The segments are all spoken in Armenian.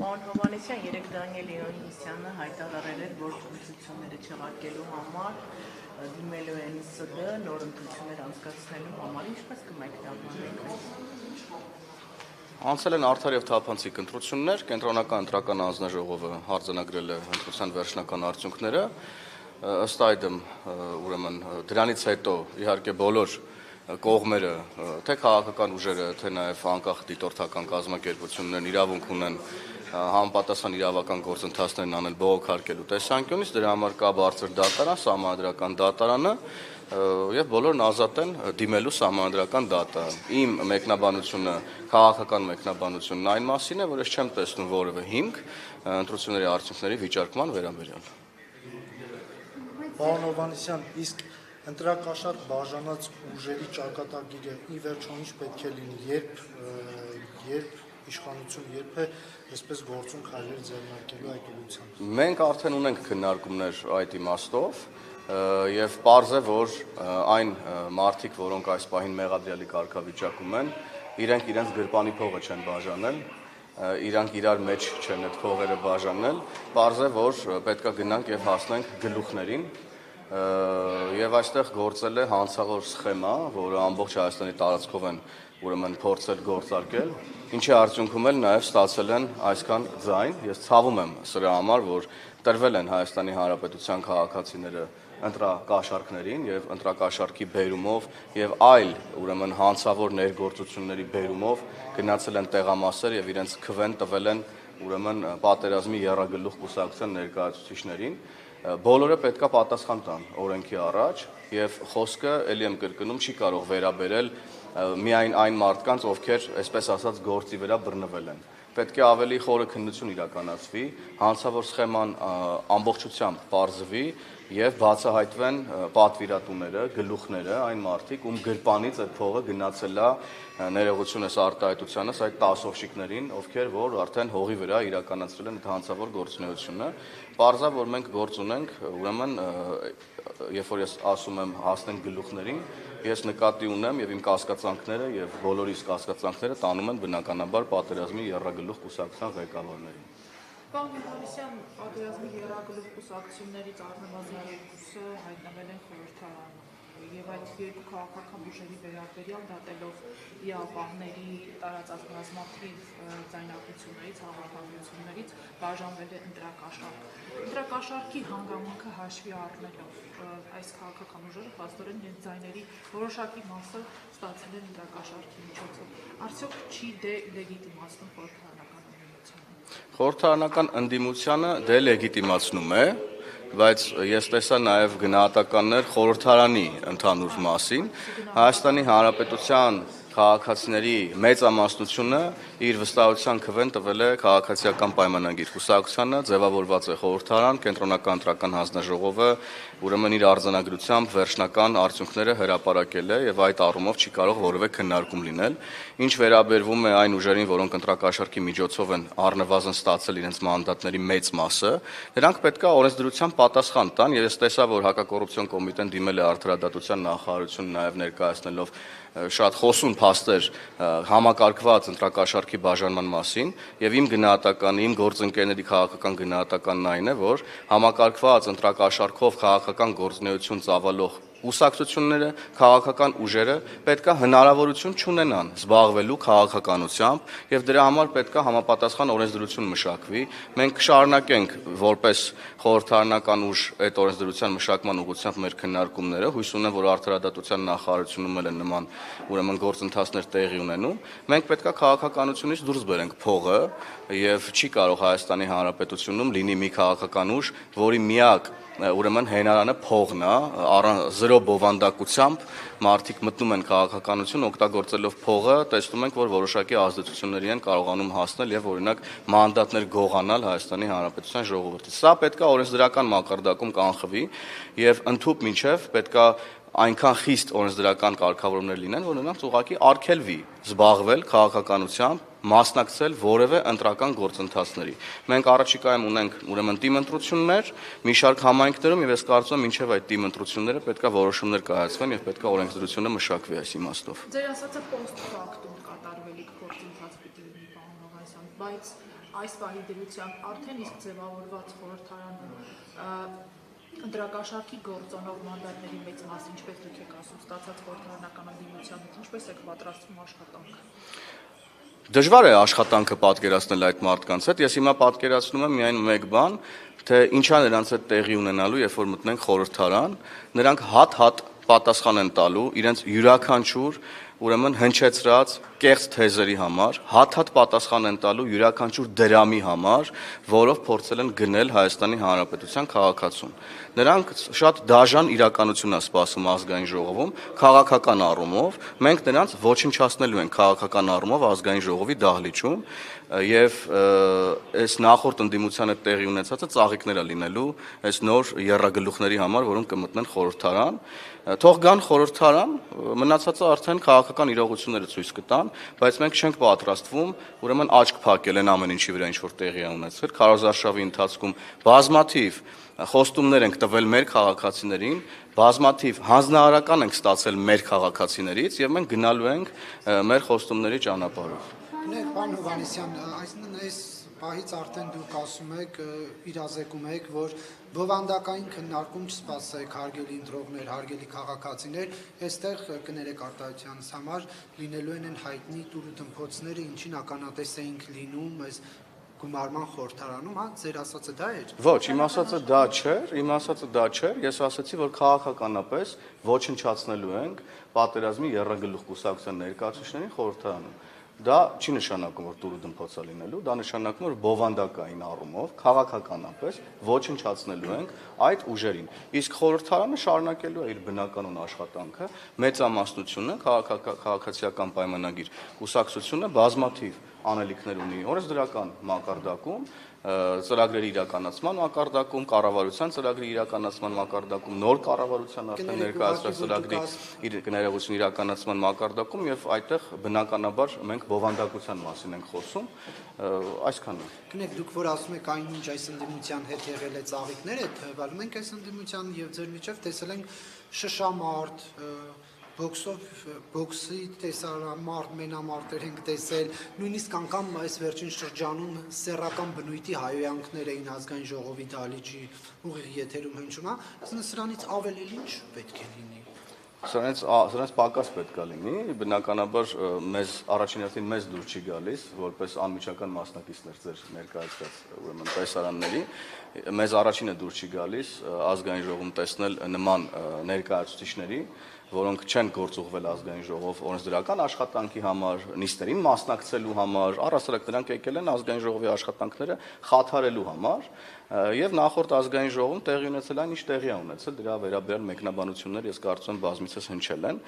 Պարոն Հովհաննիսյան, երեկ Դանիել Իոնիսյանը հայտարարել էր, որ ընտրությունները չեղարկելու համար դիմելու են ՍԴ նոր ընտրություններ անցկացնելու համար, ինչպես կմեկնաբանեք։ Անցել են արդար եւ թափանցիկ ընտրություններ, կենտրոնական ընտրական հանձնաժողովը արձանագրել է ընտրության վերջնական արդյունքները, ըստ այդմ, ուրեմն դրանից հետո իհարկե բոլոր կողմերը, թե քաղաքական ուժերը, թե նաև անկախ դիտորդական կազմակերպություններն իրավունք ունեն համապատասխան իրավական գործընթացներն անել բողոքարկելու տեսանկյունից, դրա համար կա բարձր դատարան, սահմանադրական դատարանը, եւ բոլորն ազատ են դիմելու սահմանադրական դատարան։ Իմ մեկնաբանությունը, քաղաքական մեկնաբանությունն այն մասին է, որ ես չեմ տեսնում որևէ հիմք ընտրությունների արդյունքների վիճարկման վերաբերյալ։ Պարոն Հովհաննիսյան, իսկ ընտրակաշառք բաժանած ուժերի ճակատագիրը ի վերջո ինչ պետք է լինի, երբ իշխանություն երբ է այսպես գործուն քայլեր ձեռնարկելու այդ ուղղությամբ։ Մենք արդեն ունենք քննարկումներ այդ իմաստով եւ պարզ է, որ այն մարդիկ, որոնք այս պահին մեղադրյալի կարգավիճակում են, իրենք իրենց գրպանի փողը չեն բաժանել, իրանք իրար մեջ չեն այդ փողերը բաժանել, պարզ է, որ պետքա գնանք եւ հասնենք գլուխներին եւ այստեղ գործել է հանցավոր սխեմա, որը ամբողջ Հայաստանի տարածքով են ուրեմն փորձել գործարկել, ինչի արդյունքում էլ նաև ստացել են այսքան ձայն։ Ես ցավում եմ սրա համար, որ տրվել են Հայաստանի Հանրապետության քաղաքացիները ընտրակաշառքներին եւ ընտրակաշառքի բերումով եւ այլ ուրեմն հանցավոր ներգործությունների բերումով գնացել են տեղամասեր եւ իրենց քվեն տվել են ուրեմն պատերազմի եռագլուխ կուսակցության ներկայացուցիչներին։ Բոլորը պետքա պատասխան տան օրենքի առաջ եւ խոսքը ելի եմ կրկնում չի կարող վերաբերել միայն այն մարդկանց, ովքեր, այսպես ասած, գործի վրա բռնվել են։ Պետք է ավելի խորը քննություն իրականացվի, հանցավոր սխեման ամբողջությամբ պարզվի եւ բացահայտվեն պատվիրատուները, գլուխները, այն մարդիկ, ում գրպանից այդ փողը գնացել է ներողությունս արտահայտությանս այդ տասովշիկներին, ովքեր որ արդեն հողի վրա իրականացրել են այդ հանցավոր գործունեությունը։ Պարզա, որ մենք գործ ունենք, ուրեմն, երբ որ ես ասում եմ հասնենք գլուխներին, ես նկատի ունեմ եւ իմ կասկածանքները եւ բոլորիս կասկածանքները տանում են բնականաբար պատերազմի եռագլուխ կուսակցության ղեկավարներին։ Պարոն Հովհաննիսյան, պատերազմի եռագլուխ կուսակցություններից առնվազն երկուսը հայտնվել են խորհրդարանում եւ այդ երկու քաղաքական ուժերի վերաբերյալ դատելով իրավապահների տարածած բազմաթիվ ձայնագրություններից, համախմբություններից բաժանվել է ընտրակաշառք։ Ընտրակաշառքի հանգամանքը հաշվի առնելով այս քաղաքական ուժերը փաստորեն իրենց ձայների որոշակի մասը ստացել են ընտրակաշառքի միջոցով։ Արդյոք չի դելեգիտիմացնում խորհրդարանական ընդդիմությանը դելեգիտիմացնում է, բայց ես տեսա նաև գնահատականներ խորհրդարանի ընդհանուր մասին, Հայաստանի Հանրապետության քաղաքացիների մեծամասնությունը իր վստահության քվեն տվել է քաղաքացիական պայմանագիր կուսակցությանը, ձևավորված է խորհրդարան, կենտրոնական ընտրական հանձնաժողովը, ուրեմն իր արձանագրությամբ վերջնական արդյունքները հրապարակել է եւ այդ առումով չի կարող որևէ քննարկում լինել։ Ինչ վերաբերվում է այն ուժերին, որոնք ընտրակաշառքի միջոցով են առնվազն ստացել իրենց մանդատների մեծ մասը, նրանք պետք է օրենսդրությամբ պատասխան տան եւ ես տեսա, որ հակակոռուպցիոն կոմիտեն դիմել է արդարադատության նախարարություն նաեւ ներկայացնելով շատ խոսուն փաստեր համակարգված ընտրակաշառքի բաժանման մասին եւ իմ գնահատականը, իմ գործընկերների քաղաքական գնահատականն այն է, որ համակարգված ընտրակաշառքով քաղաքական գործունեություն ծավալող կուսակցությունները, քաղաքական ուժերը պետք է հնարավորություն չունենան զբաղվելու քաղաքականությամբ եւ դրա համար պետք է համապատասխան օրենսդրություն մշակվի։ Մենք կշարունակենք որպես խորհրդարանական ուժ այդ օրենսդրության մշակման ուղղությամբ մեր քննարկումները, հույս ունեմ, որ արդարադատության նախարարությունում էլ են նման ուրեմն գործընթացներ տեղի ունենում։ Մենք պետք է քաղաքականությունից դուրս բերենք փողը եւ չի կարող Հայաստանի Հանրապետությունում լինի մի քաղաքական ուժ, որի միակ ուրեմն հենարանը փողն է, զրո բովանդակությամբ մարդիկ մտնում են քաղաքականություն օգտագործելով փողը, տեսնում ենք, որ որոշակի ազդեցությունների են կարողանում հասնել եւ օրինակ մանդատներ գողանալ Հայաստանի Հանրապետության ժողովրդից։ Սա պետք է օրենսդրական մակարդակում կանխվի եւ ընդհուպ մինչեւ պետք է այնքան խիստ օրենսդրական կարգավորումներ լինեն, որ նրանց ուղղակի արգելվի զբաղվել քաղաքականությամբ, մասնակցել որևէ ընտրական գործընթացների։ Մենք առաջիկայում ունենք ուրեմն թիմ ընտրություններ, մի շարք համայնքներում եւ ես կարծում եմ մինչեւ այդ թիմ ընտրությունները պետք է որոշումներ կայացվեն եւ պետք է օրենսդրությունը մշակվի այս իմաստով։ Ձեր ասածը post factum կատարվելիք գործընթաց պիտի լինի, պարոն Հովհաննիսյան, բայց այս պահի դրությամբ արդեն իսկ ձևավորված խորհրդարանում ընտրակաշառքի գործոնով մանդատների մեծ մաս, ինչպես դուք եք ասում, ստացած խորհրդարանական ընդդիմության հետ, ինչպես եք պատրաստվում աշխատանք։ Դժվար է աշխատանքը պատկերացնել այդ մարդկանց հետ, ես հիմա պատկերացնում եմ միայն մեկ բան, թե ինչա նրանց հետ տեղի ունենալու, երբ որ մտնենք խորհրդարան, նրանք հատ-հատ պատասխան են տալու իրենց յուրաքանչյուր ուրեմն հնչեցրած կեղծ թեզերի համար, հատ-հատ պատասխան են տալու յուրաքանչյուր դրամի համար, որով փորձել են գնել Հայաստանի Հանրապետության քաղաքացուն։ Նրանք շատ դաժան իրականություն է սպասում ազգային ժողովում, քաղաքական առումով, մենք նրանց ոչնչացնելու ենք քաղաքական առումով ազգային ժողովի դահլիճում, եւ այս նախորդ ընդդիմության հետ տեղի ունեցածը ծաղիկներ է լինելու այս նոր եռագլուխների համար, որոնք կմտնեն խորհրդարան, թող գան խորհրդարան, մնացածը արդեն քաղաքական իրողությունները ցույց կտան, բայց մենք չենք պատրաստվում ուրեմն աչք փակել այն ամեն ինչի վրա, ինչ որ տեղի է ունեցել քարոզարշավի ընթացքում բազմաթիվ խոստումներ ենք տվել մեր քաղաքացիներին, բազմաթիվ հանձնարարական ենք ստացել մեր քաղաքացիներից եւ մենք գնալու ենք մեր խոստումների ճանապարհով։ Պարոն Հովհաննիսյան, այսինքն այս պահից արդեն դուք ասում եք, իրազեկում եք, որ բովանդակային քննարկում չսպասեք, հարգելի ընտրողներ, հարգելի քաղաքացիներ, այստեղ կներեք արտահայտությանս համար լինելու են հայտնի տուրուտմփոցները, ինչին ականատես էինք լինում այս գումարման խորհրդարանում, ձեր ասածը դա էր։ Ոչ, իմ ասածը դա չէր, ես ասացի, որ քաղաքականապես ոչնչացնելու ենք պատերազմի եռագլուխ կուսակցության ներկայացուցիչներին խորհրդարանում։ Դա չի նշանակում, որ տուրը դմփոց է լինելու, դա նշանակում, որ բովանդակային առումով քաղաքականապես ոչնչացնելու ենք այդ ուժերին։ Իսկ խորհրդարանը շարունակելու է իր բնականon աշխատանքը, մեծամասնությունը քաղաքացիական պայմանագիր կուսակցությունը բազմաթիվ անելիքներ ունի օրենսդրական մակարդակում, ծրագրերի իրականացման մակարդակում, կառավարության ծրագրի իրականացման մակարդակում, նոր կառավարության արդեն ներկայացրած ծրագրի ներողություն իրականացման մակարդակում եւ այդտեղ բնականաբար մենք բովանդակության մասին ենք խոսում, այսքանն է։ Գնեք, դուք որ ասում եք այն ինչ այս ընդդիմության հետ եղել է ծաղիկներ է թվալ, մենք այս ընդդիմության եւ ձեր միջև տեսել ենք շշամարտ, բոքսի տեսարամարտ, մենամարտեր ենք տեսել, նույնիսկ անգամ այս վերջին շրջանում սեռական բնույթի հայոյանքներ էին ազգային ժողովի դահլիճի ուղիղ եթերում հնչում, սրանից ավել էլ ինչ պետք է լինի։ Սրանից պակաս պետք է լինի, բնականաբար մեզ առաջին հերթին մեզ դուր չի գալիս, որպես անմիջական մասնակիցներ ձեր ներկայացրած ուրեմն տեսարանների, մեզ առաջինը դուր չի գալիս ազգային ժողովում տեսնել նման ներկայացուցիչների, որոնք չեն գործուղվել ազգային ժողով օրենսդրական աշխատանքի համար, նիստերին մասնակցելու համար, առասարակ նրանք եկել են ազգային ժողովի աշխատանքները խաթարելու համար, եւ նախորդ ազգային ժողովում տեղի ունեցել այն, ինչ տեղի է ունեցել, դրա վերաբերյալ մեկնաբանություններ ես կարծում եմ բազմիցս հնչել են,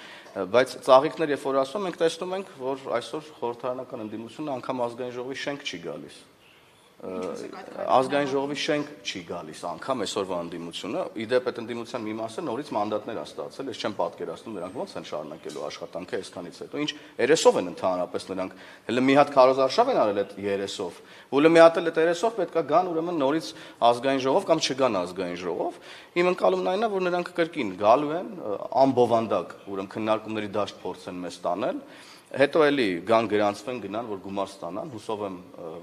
բայց ծաղիկներ երբ որ ասում ենք, տեսնում ենք, որ այսօր խորհրդարանական ընդդիմությունը անգամ ազգային ժողովի շենք չի գալիս։ Ազգային ժողովի շենք չի գալիս անգամ այսօրվա ընդդիմությունը, իդեպ այդ ընդդիմության մի մասը նորից մանդատներ է ստացել, ես չեմ պատկերացնում նրանք ոնց են շարունակելու աշխատանքը այսքանից հետո, ինչ երեսով են ընդհանրապես նրանք, հələ մի հատ քարոզարշավ են արել այդ երեսով, ու մի հատ էլ այդ երեսով պետքա գան ուրեմն նորից ազգային ժողով կամ չգան ազգային ժողով, իմ ընկալումն այն է, որ նրանք կրկին գալու են անբովանդակ, ուրեմն քննարկումների դաշտ փորձեն մեզ տանել, հետո էլի գան գրանցվեն գնան, որ գումար ստանան, հուսով եմ,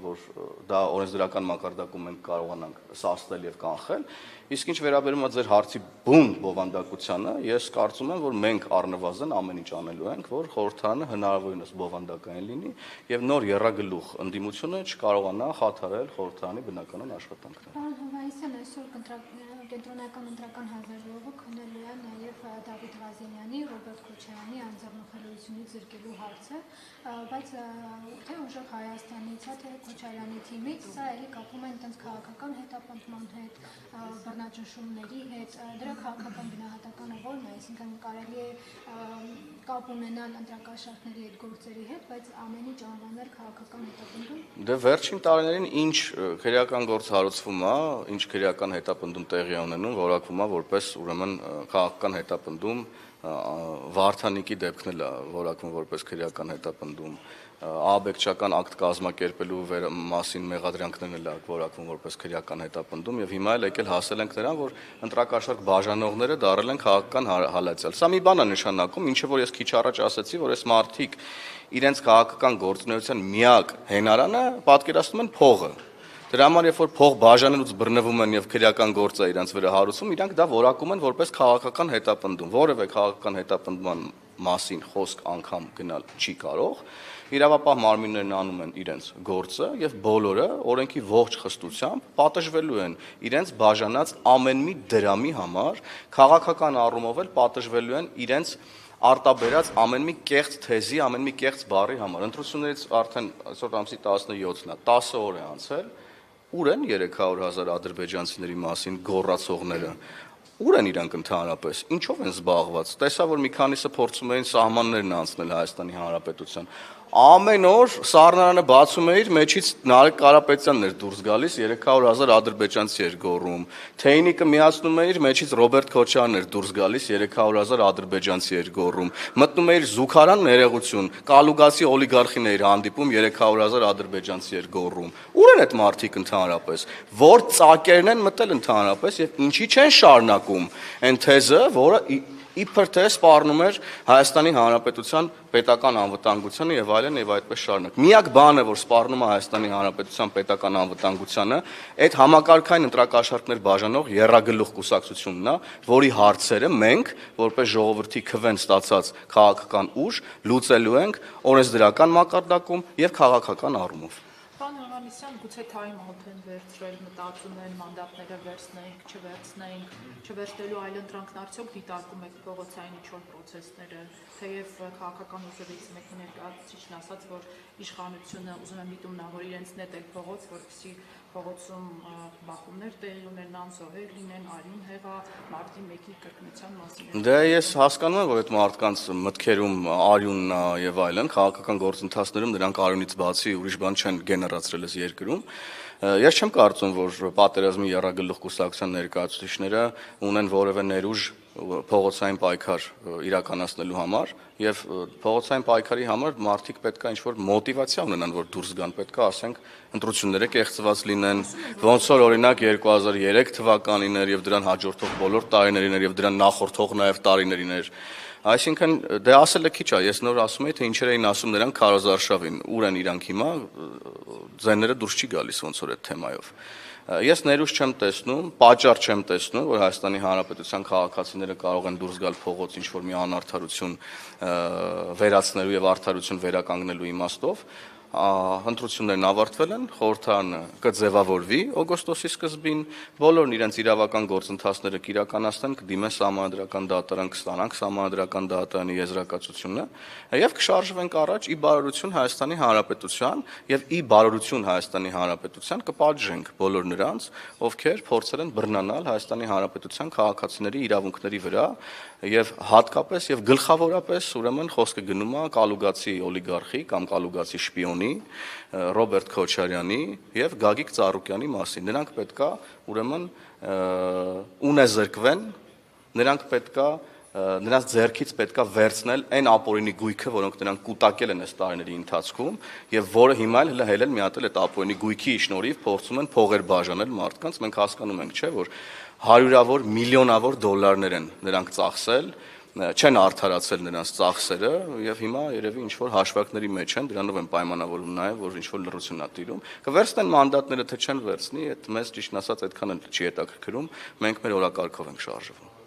որ դա օրենսդրական մակարդակում մենք կարողանանք սաստել եւ կանխել, իսկ ինչ վերաբերում է ձեր հարցի բուն բովանդակությանը, ես կարծում եմ, որ մենք առնվազն ամեն ինչ անելու ենք, որ խորհրդարանը հնարավորինս բովանդակային լինի եւ նոր եռագլուխ ընդդիմությունը չկարողանա խաթարել խորհրդարանի բնականon աշխատանքները։ Պարոն Հովհաննիսյան, այսօր կենտրոնական ընտրական հանձնաժողովը քննելու է նաև Դավիթ Ղազենյանի, Ռոբերտ Քոչարյանի անձեռնախելությունից զրկելու հարցը, բայց թե ուժեղ Հայաստանից, թե Քոչարյանի թիմից, սա էլի կապում են տենց քաղաքական հետապնդման հետ, բռնաճնշումների հետ, դրա քաղաքական գնահատականը ո՞րն է, այսինքն կարելի է կապ ունենալ ընտրակաշառքների այդ գործերի հետ, բայց ամեն ինչ անվանել քաղաքական հետապնդում։ Դե վերջին տարիներին ինչ քրեական գործ հարուցվում է, ինչ քրեական հետապնդում տեղի ունենում, որակվում է որպես ուրեմն քաղաքական հետապնդում, Վարդանիկի դեպքն էլ է որակվում որպես քրեական հետապնդում, աբեկչական ակտ կազմակերպելու մասին մեղադրանքներն էլ որակվում որպես քրեական հետապնդում եւ հիմա էլ եկել հասել ենք նրան, որ ընտրակաշառք բաժանողները դարել են քաղաքական հալածյալ։ Սա մի բան է նշանակում, ինչը որ ես քիչ առաջ ասացի, որ այս մարդիկ իրենց քաղաքական գործունեության միակ հենարանը պատկերացնում են փողը։ Դրա համար երբ որ փող բաժանելուց բռնվում են եւ քրեական գործը իրենց վրա հարուցում, իրանք դա որակում են որպես քաղաքական հետապնդում։ Որևէ քաղաքական հետապնդման մասին խոսք անգամ գնալ չի կարող։ Իրավապահ մարմիններն անում են իրենց գործը եւ բոլորը օրենքի ողջ խստությամբ պատժվելու են իրենց բաժանած ամեն մի դրամի համար, քաղաքական առումով էլ պատժվելու են իրենց արտաբերած ամեն մի կեղծ թեզի, ամեն մի կեղծ բառի համար։ Ընտրություններից արդեն այսօր ամսի 17-ն է, 10 օր է անցել, ուր են 300,000 ադրբեջանցիների մասին գոռացողները։ Ուր են իրանք ընդհանրապես, ինչով են զբաղված։ Տեսա, որ մի քանիսը փորձում էին սահմաններն անցնել Հայաստանի Հանրապետության։ Ամեն օր սառնարանը բացում էիր, մեջից Նարեկ Կարապետյանն էր դուրս գալիս, 300,000 ադրբեջանցի էր գոռում։ Թեյնիկը միացնում էիր, մեջից Ռոբերտ Քոչարյանն էր դուրս գալիս, 300,000 ադրբեջանցի էր գոռում։ Մտնում էիր Զուքարան ներողություն, Կալուգասի օլիգարխին էիր հանդիպում, 300,000 ադրբեջանցի էր գոռում։ Ուր են այդ մարդիկ ընդհանրապես։ Որ ծակերն են մտել ընդհանրապես եւ ինչի չեն շարունակում այն թեզը, որը իբր թե սպառնում էր Հայաստանի Հանրապետության պետական անվտանգությանը եւ այլն եւ այդպես շարունակ։ Միակ բանը, որ սպառնում է Հայաստանի Հանրապետության պետական անվտանգությանը, այդ համակարգային ընտրակաշառքներ բաժանող եռագլուխ կուսակցությունն է, որի հարցերը մենք, որպես ժողովրդի քվեն ստացած քաղաքական ուժ, լուծելու ենք օրենսդրական մակարդակում եւ քաղաքական առումով։ Պարոն Հովհաննիսյան, գուցե թայմ-աութ են վերցրել, մտածում են մանդատները վերցնենք, չվերցնենք, չվերցնելու այլ ընտրանքն արդյոք դիտարկում եք փողոցային ինչ-որ պրոցեսները, թեև քաղաքական ուժերից մեկի ներկայացուցիչն ասաց, որ իշխանությունը ուզում է միտումնա, որ իրենց նետել փողոց, որպեսզի փողոցում բախումներ տեղի ունենան, զոհեր լինեն, արյուն հեղա, մարտի 1-ի կրկնության մասին։ Դե ես հասկանում եմ, որ այդ մարդկանց մտքերում արյունն եւ այլն, քաղաքական գործընթացներում նրանք արյունից բացի ուրիշ բան չեն գեներացրել այս երկրում։ Ես չեմ կարծում, որ պատերազմի եռագլուխ կուսակցության ներկայացուցիչները ունեն որևէ ներուժ փողոցային պայքար իրականացնելու համար եւ փողոցային պայքարի համար մարդիկ պետք է ինչ-որ մոտիվացիա ունենան, որ դուրս գան, պետք է ասենք ընտրությունները կեղծված լինեն, ոնց որ օրինակ 2003 թվականին էր եւ դրան հաջորդող բոլոր տարիներին էր եւ դրան նախորդող նաեւ տարիներին էր։ Այսինքն դե ասելը քիչ է, ես նոր ասում եի, թե ինչեր էին ասում նրանք Քարոզարշավին, ուր են իրանք հիմա, ձայները դուրս չի գալիս ոնց որ այդ թեմայով։ Ես ներուժ չեմ տեսնում, պատճառ չեմ տեսնում, որ Հայաստանի Հանրապետության քաղաքացիները կարող են դուրս գալ փողոց ինչ-որ մի անարդարություն վերացնելու եւ արդարություն վերականգնելու իմաստով։ Ընտրություններն ավարտվել են, խորհրդարանը կձևավորվի օգոստոսի սկզբին, բոլորն իրենց իրավական գործընթացները կիրականացնեն, կդիմեն սահմանադրական դատարան, կստանանք սահմանադրական դատարանի եզրակացությունը եւ կշարժվենք առաջ ի բարօրություն Հայաստանի Հանրապետության եւ ի բարօրություն Հայաստանի Հանրապետության կպատժենք բոլոր նրանց, ովքեր փորձել են բռնանալ Հայաստանի Հանրապետության քաղաքացիների իրավունքների վրա եւ հատկապես եւ գլխավորապես ուրեմն խոսքը գնում է Կալուգացի օլիգարխի կամ Կալուգացի շպիոնի Ռոբերտ Քոչարյանի եւ Գագիկ Ծառուկյանի մասին։ Նրանք պետքա ուրեմն ունեզրկվեն, նրանք պետքա նրանց ձեռքից պետքա վերցնել այն ապօրինի գույքը, որոնք նրանք կուտակել են այս տարիների ընթացքում եւ որը հիմա էլ հելել միատել այդ ապօրինի գույքի շնորհիվ փորձում են փողեր բաժանել մարդկանց։ Մենք հասկանում ենք, չէ, որ հարյուրավոր, միլիոնավոր դոլարներ են նրանք ծախսել, չեն արդարացել նրանց ծախսերը եւ հիմա երևի ինչ որ հաշվարկների մեջ են, դրանով են պայմանավորում նաեւ, որ ինչ որ լռություն է տիրում։ Կվերցնեն մանդատները, թե չեն վերցնի, այդ մեզ ճիշտ ասած այդքան էլ չի հետաքրքրում, մենք մեր օրակարգով ենք շարժվում։